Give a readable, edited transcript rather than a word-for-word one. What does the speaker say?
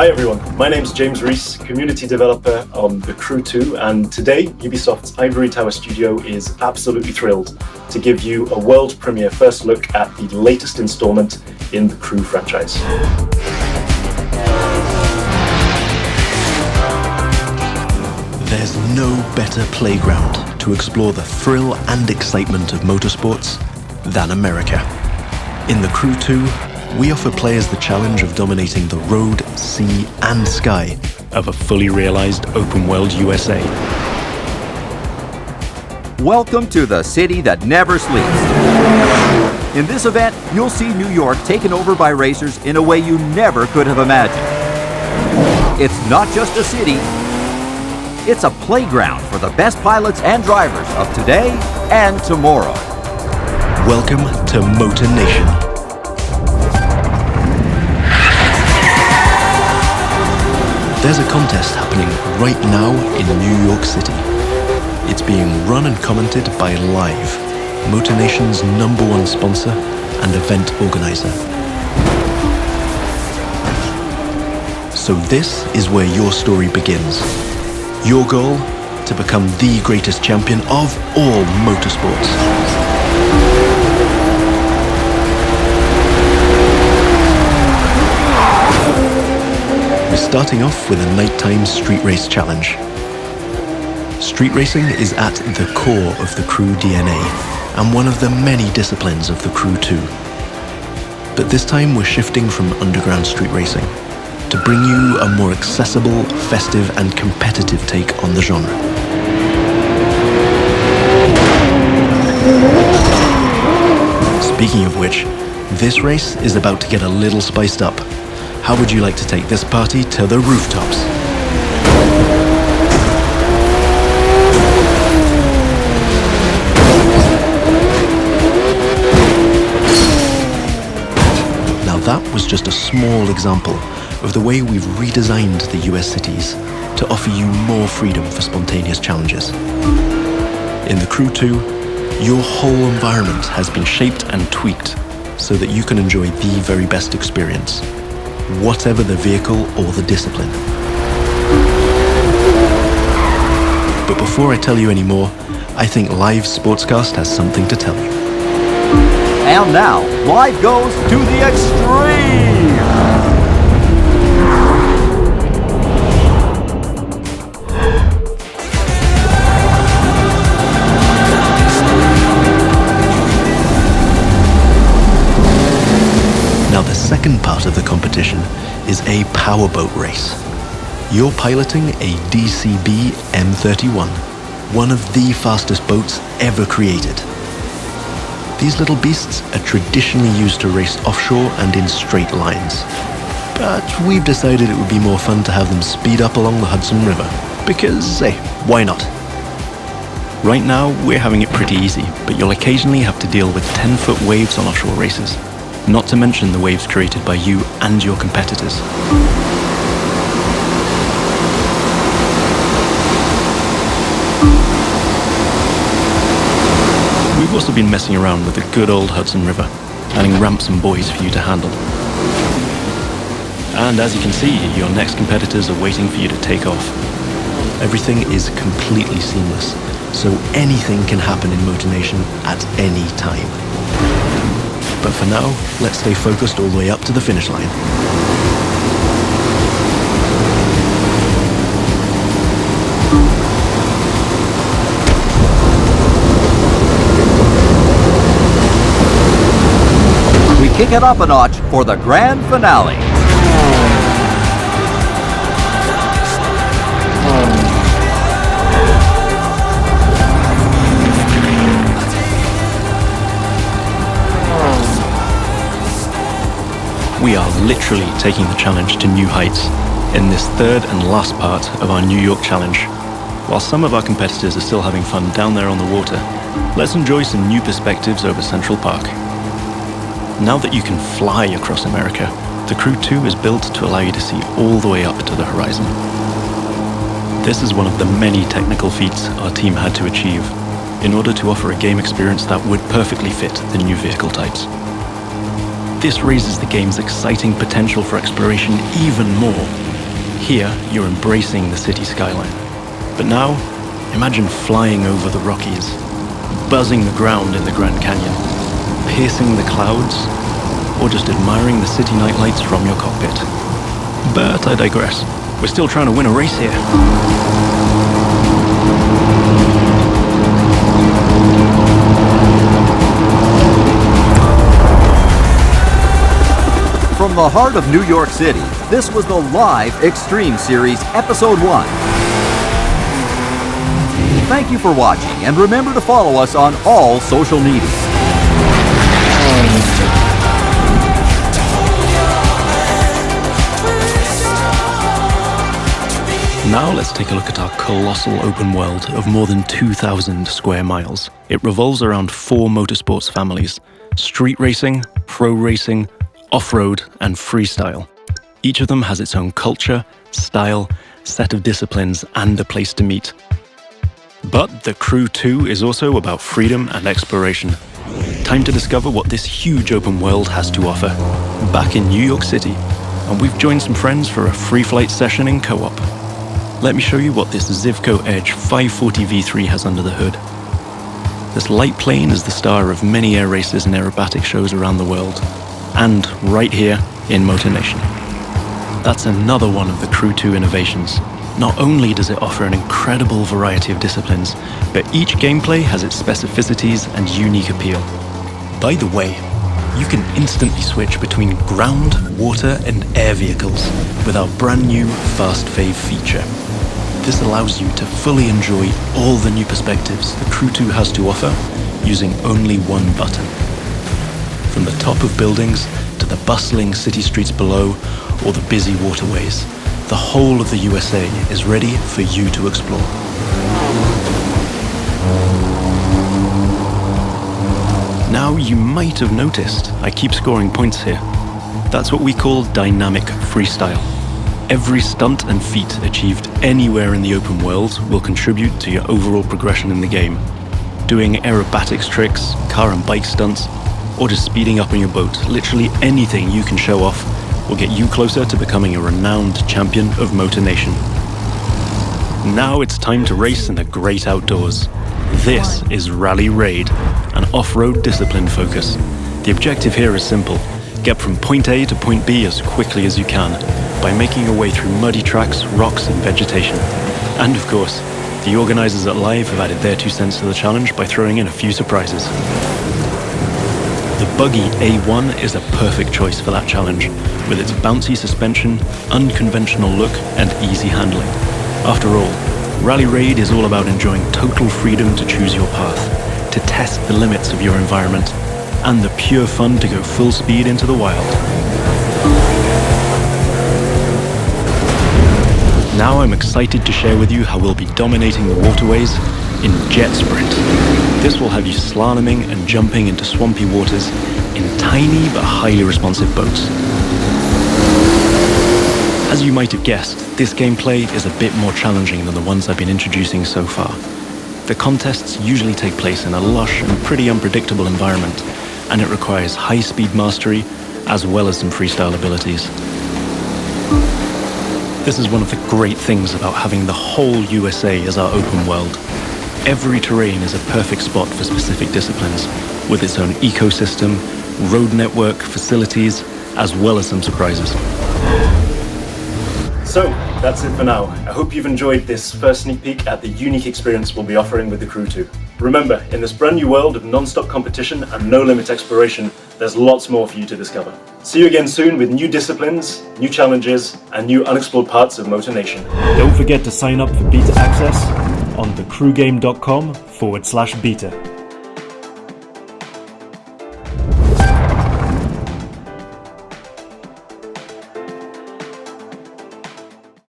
Hi everyone, my name's James Rees, community developer on The Crew 2, and today Ubisoft's Ivory Tower studio is absolutely thrilled to give you a world premiere first look at the latest installment in the Crew franchise. There's no better playground to explore the thrill and excitement of motorsports than America. In The Crew 2, we offer players the challenge of dominating the road, sea, and sky of a fully realized open-world USA. Welcome to the city that never sleeps. In this event, you'll see New York taken over by racers in a way you never could have imagined. It's not just a city, it's a playground for the best pilots and drivers of today and tomorrow. Welcome to Motor Nation. There's a contest happening right now in New York City. It's being run and commented by Live, Motor Nation's #1 sponsor and event organizer. So this is where your story begins. Your goal? To become the greatest champion of all motorsports. We're starting off with a nighttime street race challenge. Street racing is at the core of the Crew DNA and one of the many disciplines of the Crew 2. But this time we're shifting from underground street racing to bring you a more accessible, festive and competitive take on the genre. Speaking of which, this race is about to get a little spiced up. How would you like to take this party to the rooftops? Now that was just a small example of the way we've redesigned the US cities to offer you more freedom for spontaneous challenges. In the Crew 2, your whole environment has been shaped and tweaked so that you can enjoy the very best experience, whatever the vehicle or the discipline. But before I tell you any more, I think Live Sportscast has something to tell you. And now, Live goes to the extreme! Now the second part of the competition is a powerboat race. You're piloting a DCB M31, one of the fastest boats ever created. These little beasts are traditionally used to race offshore and in straight lines. But we've decided it would be more fun to have them speed up along the Hudson River, because, hey, why not? Right now, we're having it pretty easy, but you'll occasionally have to deal with 10-foot waves on offshore races. Not to mention the waves created by you and your competitors. We've also been messing around with the good old Hudson River, adding ramps and buoys for you to handle. And as you can see, your next competitors are waiting for you to take off. Everything is completely seamless, so anything can happen in Motor Nation at any time. But for now, let's stay focused all the way up to the finish line. We kick it up a notch for the grand finale. We are literally taking the challenge to new heights in this third and last part of our New York challenge. While some of our competitors are still having fun down there on the water, let's enjoy some new perspectives over Central Park. Now that you can fly across America, the Crew 2 is built to allow you to see all the way up to the horizon. This is one of the many technical feats our team had to achieve in order to offer a game experience that would perfectly fit the new vehicle types. This raises the game's exciting potential for exploration even more. Here, you're embracing the city skyline. But now, imagine flying over the Rockies, buzzing the ground in the Grand Canyon, piercing the clouds, or just admiring the city nightlights from your cockpit. But I digress. We're still trying to win a race here. From the heart of New York City, this was the live Extreme Series Episode 1. Thank you for watching, and remember to follow us on all social media. Now let's take a look at our colossal open world of more than 2,000 square miles. It revolves around 4 motorsports families: street racing, pro racing, off-road, and freestyle. Each of them has its own culture, style, set of disciplines, and a place to meet. But the Crew 2 is also about freedom and exploration. Time to discover what this huge open world has to offer. Back in New York City, and we've joined some friends for a free flight session in co-op. Let me show you what this Zivco Edge 540 V3 has under the hood. This light plane is the star of many air races and aerobatic shows around the world, and right here in Motor Nation. That's another one of the Crew 2 innovations. Not only does it offer an incredible variety of disciplines, but each gameplay has its specificities and unique appeal. By the way, you can instantly switch between ground, water, and air vehicles with our brand new Fast Fave feature. This allows you to fully enjoy all the new perspectives the Crew 2 has to offer using only one button. From the top of buildings to the bustling city streets below or the busy waterways, the whole of the USA is ready for you to explore. Now you might have noticed I keep scoring points here. That's what we call dynamic freestyle. Every stunt and feat achieved anywhere in the open world will contribute to your overall progression in the game. Doing aerobatics tricks, car and bike stunts, or just speeding up on your boat, literally anything you can show off will get you closer to becoming a renowned champion of Motor Nation. Now it's time to race in the great outdoors. This is Rally Raid, an off-road discipline focus. The objective here is simple: get from point A to point B as quickly as you can by making your way through muddy tracks, rocks, and vegetation. And of course, the organizers at Live have added their 2 cents to the challenge by throwing in a few surprises. The buggy A1 is a perfect choice for that challenge, with its bouncy suspension, unconventional look, and easy handling. After all, Rally Raid is all about enjoying total freedom to choose your path, to test the limits of your environment, and the pure fun to go full speed into the wild. Now I'm excited to share with you how we'll be dominating the waterways in Jet Sprint. This will have you slaloming and jumping into swampy waters in tiny but highly responsive boats. As you might have guessed, this gameplay is a bit more challenging than the ones I've been introducing so far. The contests usually take place in a lush and pretty unpredictable environment, and it requires high-speed mastery as well as some freestyle abilities. This is one of the great things about having the whole USA as our open world. Every terrain is a perfect spot for specific disciplines, with its own ecosystem, road network, facilities, as well as some surprises. So, that's it for now. I hope you've enjoyed this first sneak peek at the unique experience we'll be offering with the Crew 2. Remember, in this brand new world of non-stop competition and no-limit exploration, there's lots more for you to discover. See you again soon with new disciplines, new challenges, and new unexplored parts of Motor Nation. Don't forget to sign up for beta access on thecrewgame.com/beta.